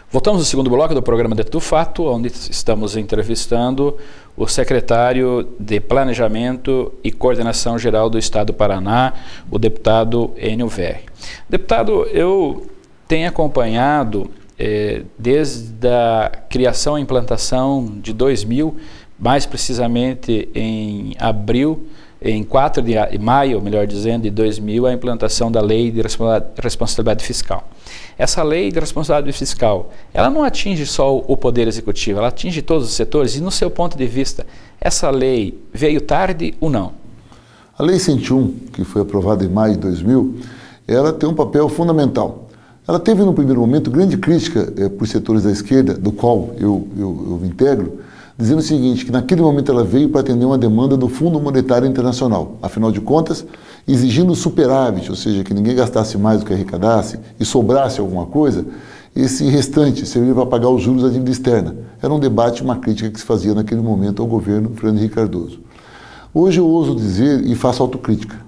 Voltamos ao segundo bloco do programa Dentro do Fato, onde estamos entrevistando o secretário de Planejamento e Coordenação Geral do Estado do Paraná, o deputado Enio Verri. Deputado, eu tenho acompanhado desde a criação e implantação de 2000, mais precisamente em abril, em 4 de maio, melhor dizendo, de 2000, a implantação da Lei de Responsabilidade Fiscal. Essa Lei de Responsabilidade Fiscal, ela não atinge só o Poder Executivo, ela atinge todos os setores. E no seu ponto de vista, essa lei veio tarde ou não? A Lei 101, que foi aprovada em maio de 2000, ela tem um papel fundamental. Ela teve, no primeiro momento, grande crítica por setores da esquerda, do qual eu me integro, dizendo o seguinte, que naquele momento ela veio para atender uma demanda do Fundo Monetário Internacional. Afinal de contas, exigindo superávit, ou seja, que ninguém gastasse mais do que arrecadasse e sobrasse alguma coisa, esse restante serviria para pagar os juros da dívida externa. Era um debate, uma crítica que se fazia naquele momento ao governo Fernando Henrique Cardoso. Hoje eu ouso dizer e faço autocrítica.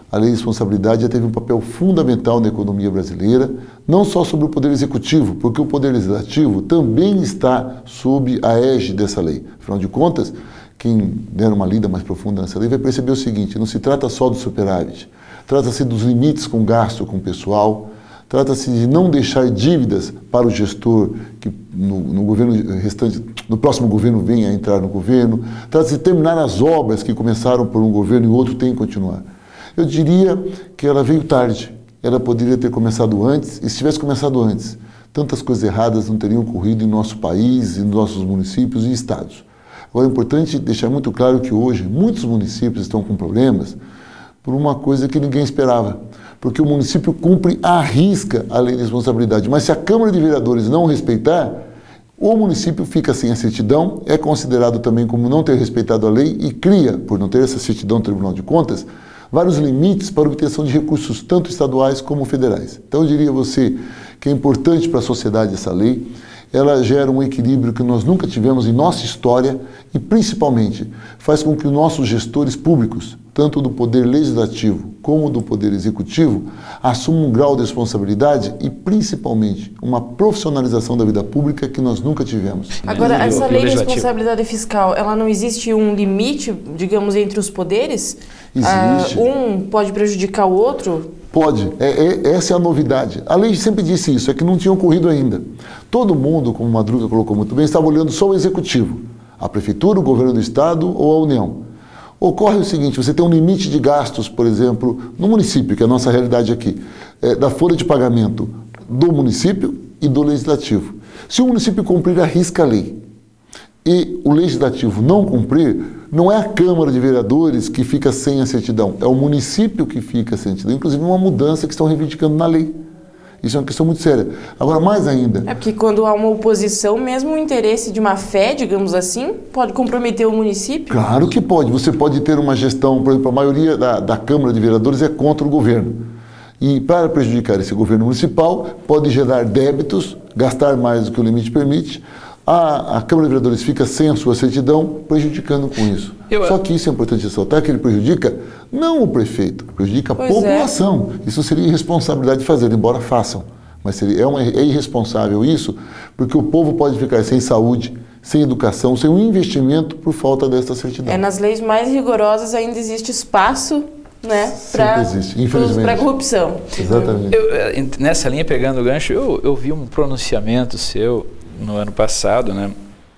A Lei de Responsabilidade já teve um papel fundamental na economia brasileira, não só sobre o Poder Executivo, porque o Poder Legislativo também está sob a égide dessa lei. Afinal de contas, quem der uma lida mais profunda nessa lei vai perceber o seguinte, não se trata só do superávit, trata-se dos limites com gasto com o pessoal, trata-se de não deixar dívidas para o gestor que no governo restante, no próximo governo venha a entrar no governo, trata-se de terminar as obras que começaram por um governo e o outro tem que continuar. Eu diria que ela veio tarde, ela poderia ter começado antes, e se tivesse começado antes, tantas coisas erradas não teriam ocorrido em nosso país, em nossos municípios e estados. Agora é importante deixar muito claro que hoje muitos municípios estão com problemas por uma coisa que ninguém esperava, porque o município cumpre à risca a lei de responsabilidade, mas se a Câmara de Vereadores não respeitar, o município fica sem a certidão, é considerado também como não ter respeitado a lei e cria, por não ter essa certidão no Tribunal de Contas, vários limites para a obtenção de recursos, tanto estaduais como federais. Então eu diria a você que é importante para a sociedade essa lei, ela gera um equilíbrio que nós nunca tivemos em nossa história e, principalmente, faz com que os nossos gestores públicos, tanto do Poder Legislativo como do Poder Executivo, assumam um grau de responsabilidade e, principalmente, uma profissionalização da vida pública que nós nunca tivemos. Agora, essa lei de responsabilidade fiscal, ela não existe um limite, digamos, entre os poderes? Existe. Um pode prejudicar o outro? Pode, essa é a novidade. A lei sempre disse isso, é que não tinha ocorrido ainda. Todo mundo, como o Madruga colocou muito bem, estava olhando só o Executivo, a Prefeitura, o Governo do Estado ou a União. Ocorre o seguinte, você tem um limite de gastos, por exemplo, no município, que é a nossa realidade aqui, da folha de pagamento do município e do Legislativo. Se o município cumprir, arrisca a lei. E o Legislativo não cumprir, não é a Câmara de Vereadores que fica sem a certidão, é o município que fica sem a certidão, inclusive uma mudança que estão reivindicando na lei. Isso é uma questão muito séria. Agora, mais ainda... É porque quando há uma oposição, mesmo o interesse de uma fé, digamos assim, pode comprometer o município? Claro que pode. Você pode ter uma gestão, por exemplo, a maioria da Câmara de Vereadores é contra o governo. E para prejudicar esse governo municipal, pode gerar débitos, gastar mais do que o limite permite. A Câmara de Vereadores fica sem a sua certidão, prejudicando com isso. Só que isso é importante ressaltar, que ele prejudica não o prefeito, prejudica a população. Isso seria irresponsabilidade de fazer, embora façam. Mas é irresponsável isso, porque o povo pode ficar sem saúde, sem educação, sem um investimento por falta dessa certidão. Nas leis mais rigorosas ainda existe espaço, né, para a corrupção. Exatamente. Nessa linha, pegando o gancho, eu vi um pronunciamento seu no ano passado, né,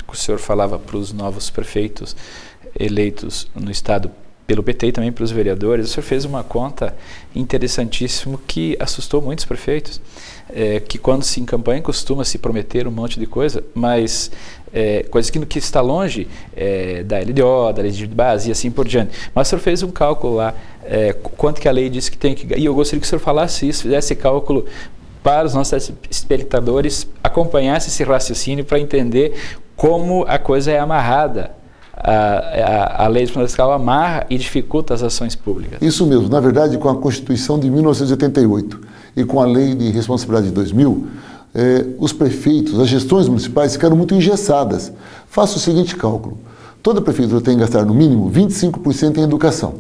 que o senhor falava para os novos prefeitos eleitos no estado pelo PT e também para os vereadores. O senhor fez uma conta interessantíssima que assustou muitos prefeitos, que quando se em campanha costuma se prometer um monte de coisa, mas coisas que está longe da LDO, da lei de base e assim por diante. Mas o senhor fez um cálculo lá, quanto que a lei diz que tem que... E eu gostaria que o senhor falasse isso, fizesse esse cálculo para os nossos espectadores, acompanhasse esse raciocínio para entender como a coisa é amarrada. A lei de responsabilidade fiscal amarra e dificulta as ações públicas. Isso mesmo. Na verdade, com a Constituição de 1988 e com a Lei de Responsabilidade de 2000, os prefeitos, as gestões municipais ficaram muito engessadas. Faça o seguinte cálculo. Toda prefeitura tem que gastar no mínimo 25% em educação,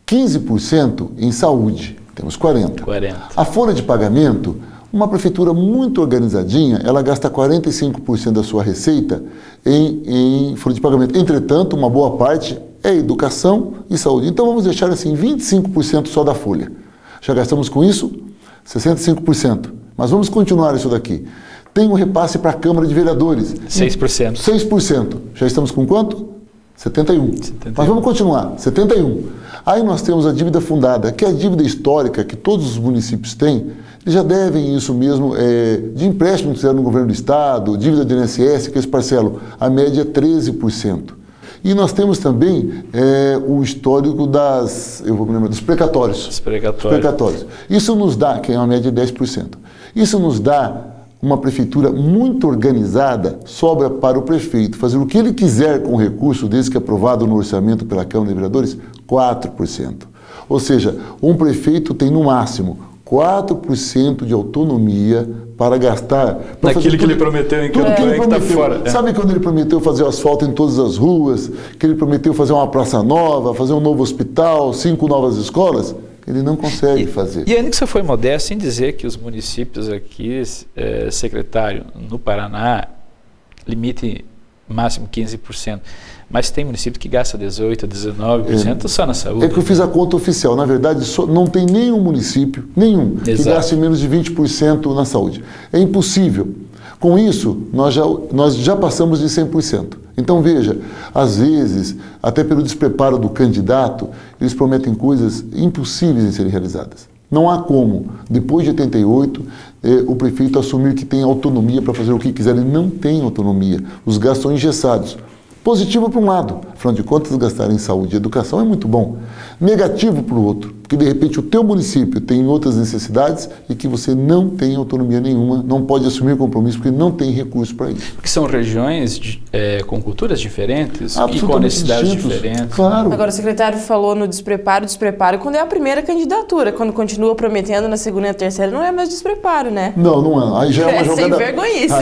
15% em saúde, temos 40%. A folha de pagamento, Uma prefeitura muito organizadinha, ela gasta 45% da sua receita em folha de pagamento. Entretanto, uma boa parte é educação e saúde. Então vamos deixar assim 25% só da folha. Já gastamos com isso 65%. Mas vamos continuar isso daqui. Tem um repasse para a Câmara de Vereadores. 6%. 6%. Já estamos com quanto? 71. Mas vamos continuar. 71. Aí nós temos a dívida fundada, que é a dívida histórica que todos os municípios têm. Eles já devem isso mesmo de empréstimo que fizeram no governo do estado, dívida de INSS, que eles parcelam. A média é 13%. E nós temos também o histórico dos precatórios. Os precatórios. Isso nos dá, que é uma média de 10%. Isso nos dá uma prefeitura muito organizada, sobra para o prefeito fazer o que ele quiser com o recurso, desde que aprovado no orçamento pela Câmara de Vereadores, 4%. Ou seja, um prefeito tem no máximo 4% de autonomia para gastar. Naquilo que ele prometeu em campanha que está fora. Sabe quando ele prometeu fazer o asfalto em todas as ruas, que ele prometeu fazer uma praça nova, fazer um novo hospital, 5 novas escolas? Ele não consegue fazer. E ainda que você foi modesto em dizer que os municípios aqui, secretário, no Paraná, limite máximo 15%. Mas tem município que gasta 18%, 19% só na saúde. É que eu fiz a conta oficial. Na verdade, não tem nenhum município, que gaste menos de 20% na saúde. É impossível. Com isso, nós já passamos de 100%. Então, veja, às vezes, até pelo despreparo do candidato, eles prometem coisas impossíveis de serem realizadas. Não há como, depois de 88, o prefeito assumir que tem autonomia para fazer o que quiser. Ele não tem autonomia. Os gastos são engessados. Positivo para um lado, afinal de contas, gastar em saúde e educação é muito bom. Negativo para o outro, porque de repente o teu município tem outras necessidades e que você não tem autonomia nenhuma, não pode assumir compromisso porque não tem recurso para isso. Porque são regiões com culturas diferentes e com necessidades diferentes. Claro. Agora, o secretário falou no despreparo quando é a primeira candidatura, quando continua prometendo na segunda e na terceira, não é mais despreparo, né? Não é. Aí já é uma jogada... sem vergonhice.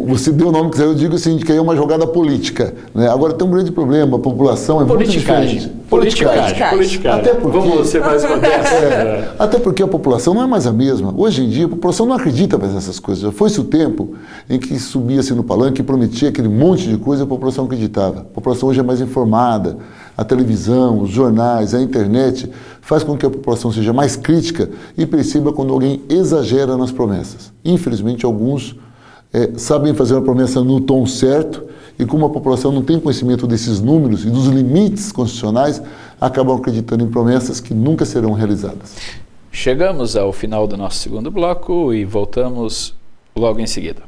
Você deu o nome que eu digo assim, que aí é uma jogada política, né? Agora tem um grande problema, a população é muito diferente. Politicagem. Até porque, vamos ser mais modestos. Até porque a população não é mais a mesma. Hoje em dia a população não acredita mais nessas coisas. Já foi-se o tempo em que subia-se no palanque e prometia aquele monte de coisa e a população acreditava. A população hoje é mais informada. A televisão, os jornais, a internet faz com que a população seja mais crítica e perceba quando alguém exagera nas promessas. Infelizmente, alguns sabem fazer uma promessa no tom certo e como a população não tem conhecimento desses números e dos limites constitucionais, acabam acreditando em promessas que nunca serão realizadas. Chegamos ao final do nosso segundo bloco e voltamos logo em seguida.